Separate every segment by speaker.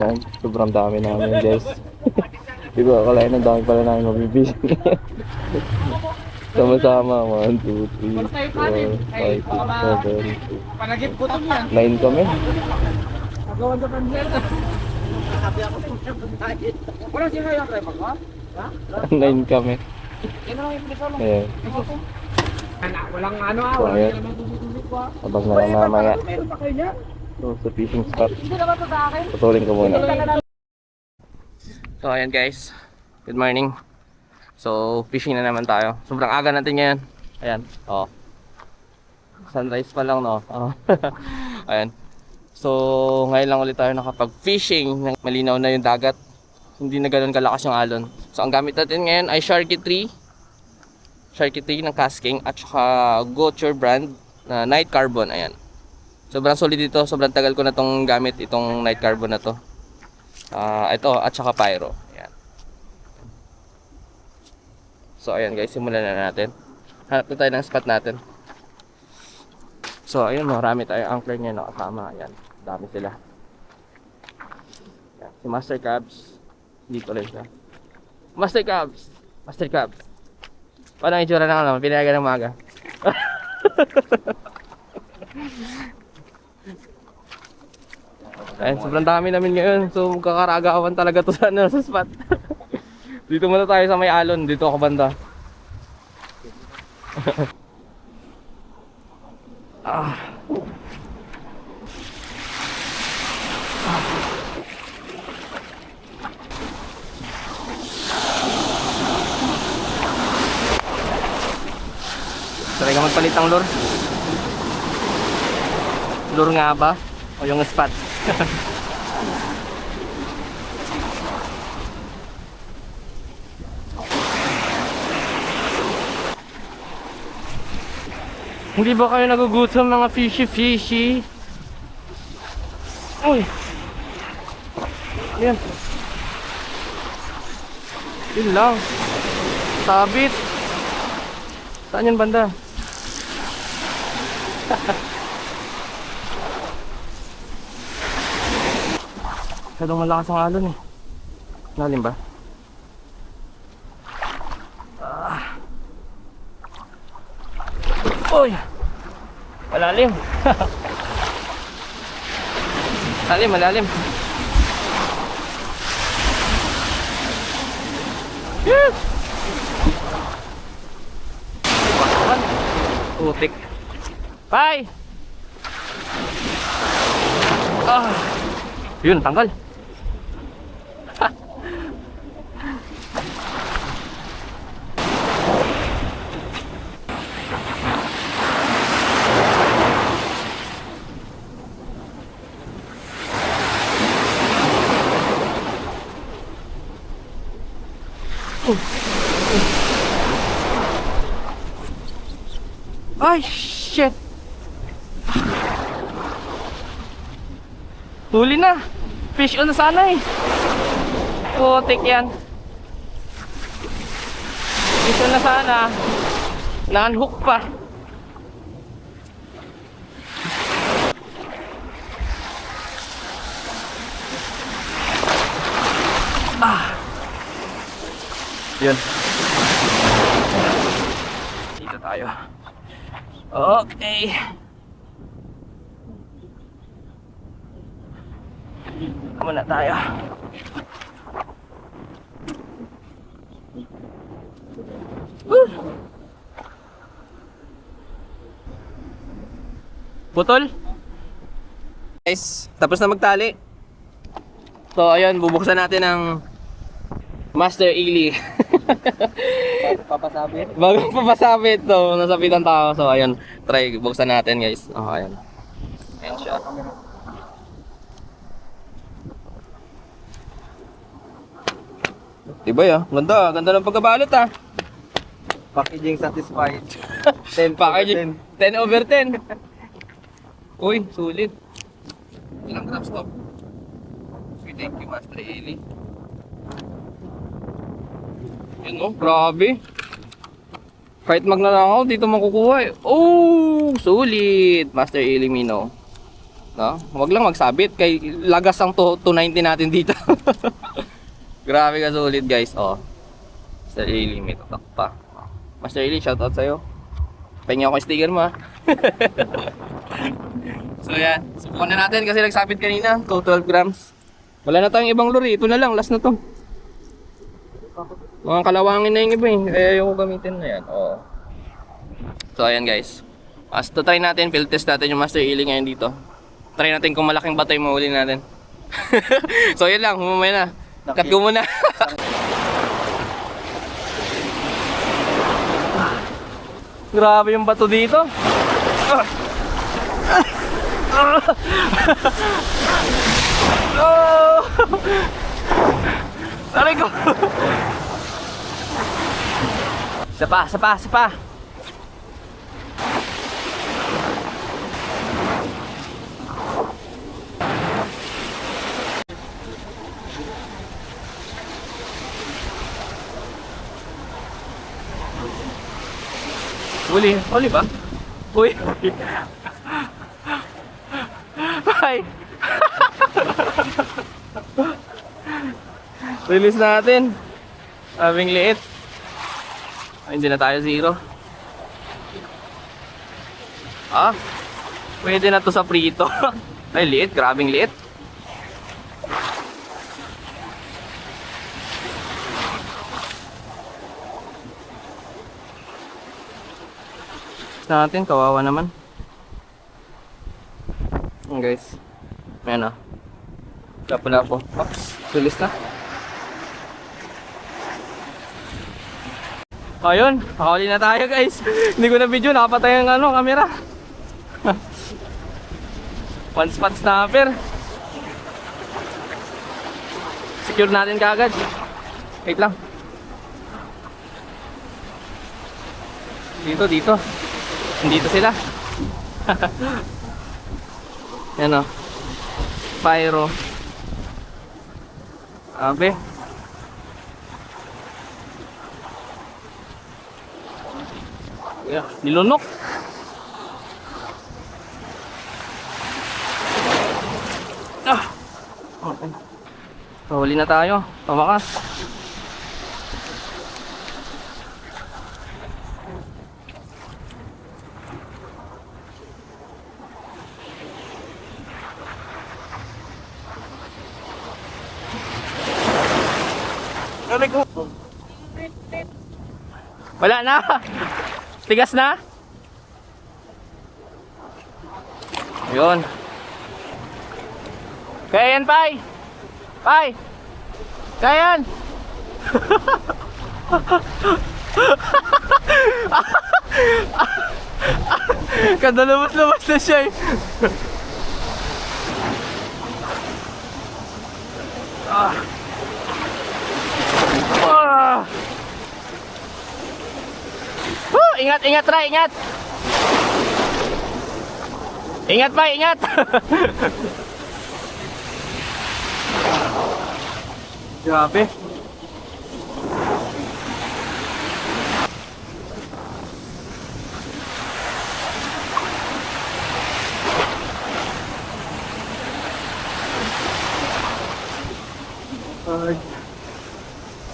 Speaker 1: Yan, sobrang dami namin guys. Di ba, akalain ang dami pala namin mabibisi. Sama-sama, 1, 2, 3, 4, 5, 6, 7,
Speaker 2: Panagip ko ito niya.
Speaker 1: 9 kami.
Speaker 2: Nagawan sa pansin. Sabi ako sa pansin. Wala siya kaya kayo mag ha?
Speaker 1: 9 kami.
Speaker 2: Yan ang yung piso.
Speaker 1: Ayan.
Speaker 2: Walang ano
Speaker 1: So, ayan. Abang na lang mamaya.
Speaker 2: Meron pa kayo niya?
Speaker 1: So, sa fishing spot.
Speaker 2: Hindi na ba ito sa akin?
Speaker 1: Putulin ko muna.
Speaker 3: So ayan guys, good morning. So fishing na naman tayo. Sobrang aga natin ngayon. Ayan, oh. Sunrise pa lang, no? Oh. Ayan. So ngayon lang ulit tayo nakapag-fishing. Malinaw na yung dagat. Hindi na ganoon kalakas yung alon. So ang gamit natin ngayon ay Sharky 3 ng Casking at saka Goture brand na Night Carbon. Ayan. Sobrang solid dito. Sobrang tagal ko na tong gamit itong Night Carbon na to. Ito at saka Pyro. Ayan. So ayan guys, simulan na natin. Hanap na tayo ng spot natin. So ayun, marami tayong angler ngayon nakasama. Ayan, dami sila. Ayan. Si Master Cabs dito lang siya. Master Cabs! Paano ang itsura ng ano? Pinayagan ng maga. Ayan, sobrang dami namin ngayon. So magkakaragawan talaga to sa spot. Dito muna tayo sa may alon. Dito ako banda. Try ka magpalit ng lure. Lure nga ba? O yung spot? Hindi ba kayo nagugutom mga fishy? Uy! Yan. Yun lang. Sabit. Saan yan banda? Masyadong malakas ang alon eh. Lalim ba? Uy! Malalim! Malalim! Yes! Putik! Bye! Yun, tanggal! Ay, shit! Huli na! Fish on na sana eh! Putik yan! Fish on na sana! Na-unhook pa! Yun. Dito tayo. Okay. Muna tayo. Putol. Guys, tapos na magtali. So ayun, bubuksan natin ang Master Ely.
Speaker 2: Papasabit.
Speaker 3: Bago papasabit to, nasabitan tao. So ayun, try buksan natin guys. Oh, ayun. Ayun siya. Diba ya? Ganda, ganda ng pagkabalot ah.
Speaker 2: Packaging satisfied.
Speaker 3: 10 packaging. 10/10. Uy, sulit. Ilang grams to? Thank you, Master Ely. Yun o, grabe. Kahit magnanakaw, dito makukuha eh. Oh, sulit. Master Ely Mino. No? Wag lang magsabit kay lagas ang 290 natin dito. Grabe ka sulit guys. Oh. Master Eli, may tatak pa. Master Eli, shoutout sa'yo. Pengi ako yung sticker mo ha. So yan, subukan na natin kasi nagsabit kanina, 12 grams. Wala na tayong ibang lure, ito na lang, last na to. Mga kalawangin na yung iba eh, kaya ayoko gamitin na yan. Oh. So ayan guys, as to try natin, field test natin yung Master Eli ngayon dito. Try natin kung malaking bato yung mahuli natin. So yun lang, humamaya na. Cut ko muna. Grabe yung bato dito. Oh! Aray ko. Isa pa. Huli ba? Uy. Bye. Release natin. Sabing liit. Ay, hindi na tayo zero. Ah, pwede na to sa prito. Ay, liit. Grabing liit. Natin, kawawa naman. Guys, ayan o. Kapula po. Oops, release na. Ayun, nakahuli na tayo guys. Hindi ko na video, nakapatay ang camera. One spot snapper. Secure natin kaagad. Wait lang. Dito. Dito sila. Yan o. Pyro. Abe. Yeah, nilunok. Okay. Huli na tayo. Pamakas. Wala na. Tigas na. Yun. Kaya yan, Pai. Pai. Kaya yan. Kada lumabas na siya eh. Ingat, Ray, ingat. Ingat, Pai, ingat. Grabe.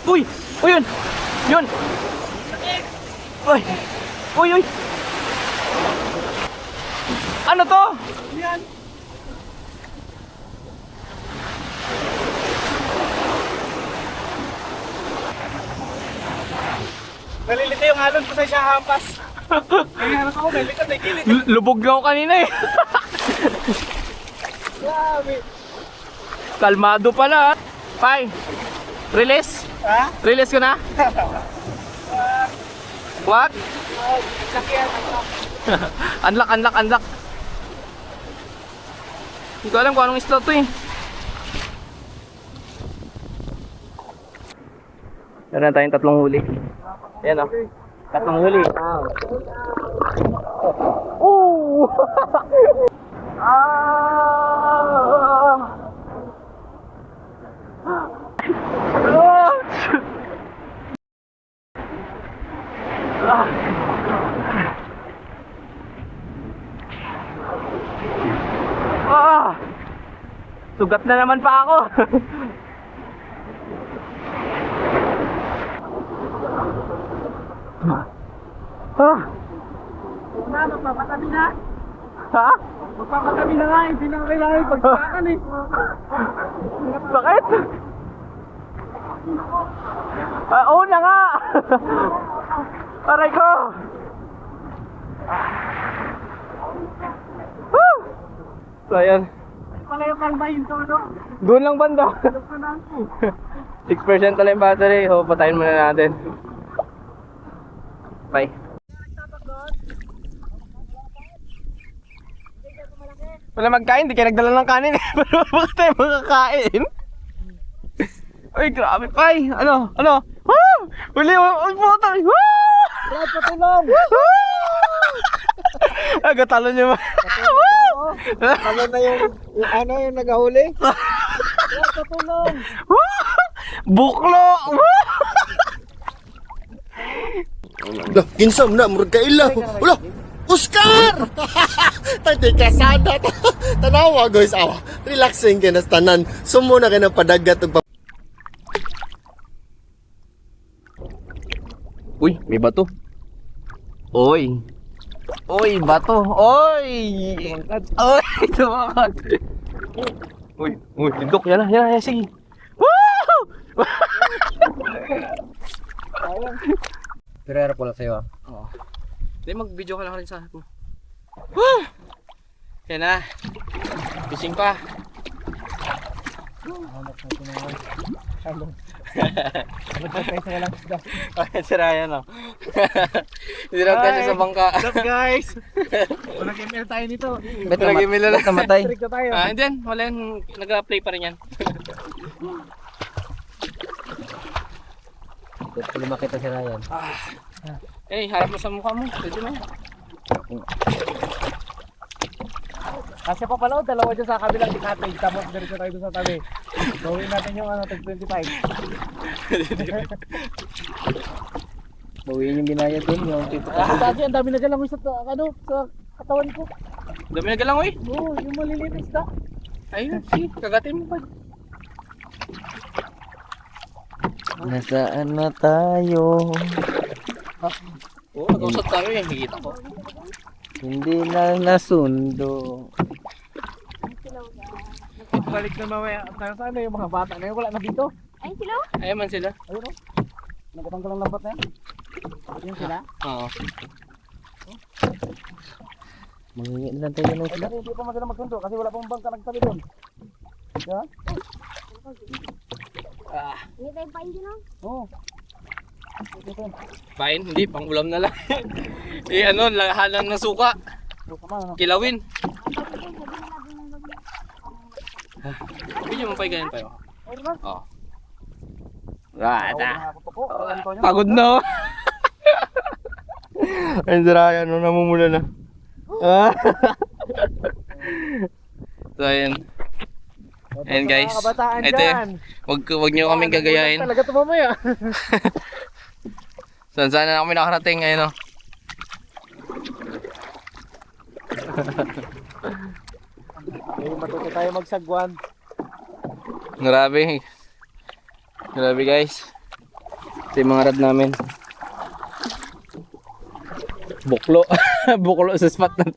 Speaker 3: Uy! Uy, yun! Yun! Uy! Uy, uy! Ano to? Yan!
Speaker 2: Nalilito yung halon ko sa siya hampas. Kaya harap ako, nalilito na gilid.
Speaker 3: Lubog na ako kanina eh.
Speaker 2: Grabe.
Speaker 3: Kalmado pala. Pai, release?
Speaker 2: Ha?
Speaker 3: Release ko na? What?
Speaker 2: Sakyan.
Speaker 3: Unlock. Hindi ko alam kung anong isla to eh. Meron na tayong tatlong huli. Ayan o. Tatlong huli. Oh! Sugat na naman pa ako.
Speaker 2: Na, magpapatabi na.
Speaker 3: Ha?
Speaker 2: Magpapatabi na nga, hindi na kailangan pagpakan eh.
Speaker 3: Bakit? Oo na nga! Aray ko! Woo! So ayan,
Speaker 2: Pala yung kalmahin to, no?
Speaker 3: doon lang banda. 6% na lang yung battery, so patayin muna natin. Bye. Wala magkain, di kayo nagdala ng kanin. Pero bakit tayo makakain? Ay, grabe, Pai! Ano? Woo! Uli, uy, puta! Woo!
Speaker 2: Brad, patulong!
Speaker 3: Agatalo niyo ba?
Speaker 2: Ano na yung nagahuli? Brad, patulong!
Speaker 3: Woo! Buklo! Woo!
Speaker 4: Dah, kinsam na, murag kaila. Wala, Oscar! Tati ka sana. Tanawa, guys. Awa, relaxing kayo na tanan. Sumo na kayo ng padagat.
Speaker 3: Uy, may bato. Oy. Oy, bato. Oy! Oy, tumakot. Uy, tindok. Yan na, sige. Woo!
Speaker 2: Pero era pala sa'yo, ah.
Speaker 3: Oo. Hindi, mag-video ka lang rin sa akin. Woo! Yan na. Fishing pa. Ay, si Ryan, oh. Hirap kasi sa bangka.
Speaker 2: What's up, guys? Walang email tayo nito.
Speaker 3: Nag-email na namatay.
Speaker 2: Trick na tayo.
Speaker 3: Hindi yan. Wala yan. Nag-play pa rin yan.
Speaker 2: Pwede makita si Ryan.
Speaker 3: Eh, harap mo sa mukha mo. Pwede na yan.
Speaker 2: Kasi pa pala, dalawa dyan sa kabilang cottage. Tapos diretso tayo doon sa tabi. Gawin natin yung tag 25.
Speaker 1: Bawiin yung binayad dun, yung tito.
Speaker 2: Kasi ang dami na galang sa katawan ko.
Speaker 3: Dami na galang, uy.
Speaker 2: Oo, yung maliliit isda.
Speaker 3: Ayun, sige. Kagatin mo pa.
Speaker 1: Nasaan na tayo?
Speaker 3: Oo, nag-usap tayo eh. Higita ko.
Speaker 1: Hindi na nasundo.
Speaker 2: Balik na mamaya. Sana yung mga bata na yun. Wala na dito.
Speaker 5: Ay, sila?
Speaker 3: Ayun man sila.
Speaker 2: Ayun o. Nagkatanggal ang lambat na yan. Ayun sila.
Speaker 3: Oo.
Speaker 1: Mangingin lang tayo ng isda.
Speaker 2: Kasi hindi pa maganda magsundo kasi wala pang bangka nagsabi doon. Diba?
Speaker 5: Hindi tayo pain dyan, oh.
Speaker 2: Oo.
Speaker 3: Pain, hindi. Pang ulam na lang. Eh, ano, lahanan ng suka. Kilawin. Hindi mo pa ganyan pa yun. Oo. Rata. Pagod na. Ayun si Ryan, no, namumula na. So, ayun. Ayun guys. Ito yun. Wag nyo kaming gagayahin.
Speaker 2: Talaga ito mamaya.
Speaker 3: Saan na kami nakarating ngayon, no?
Speaker 2: Ay, matuto tayo magsagwan.
Speaker 3: Grabe. Grabe guys. Ito yung mga rad namin. Buklo. Buklo sa spot na.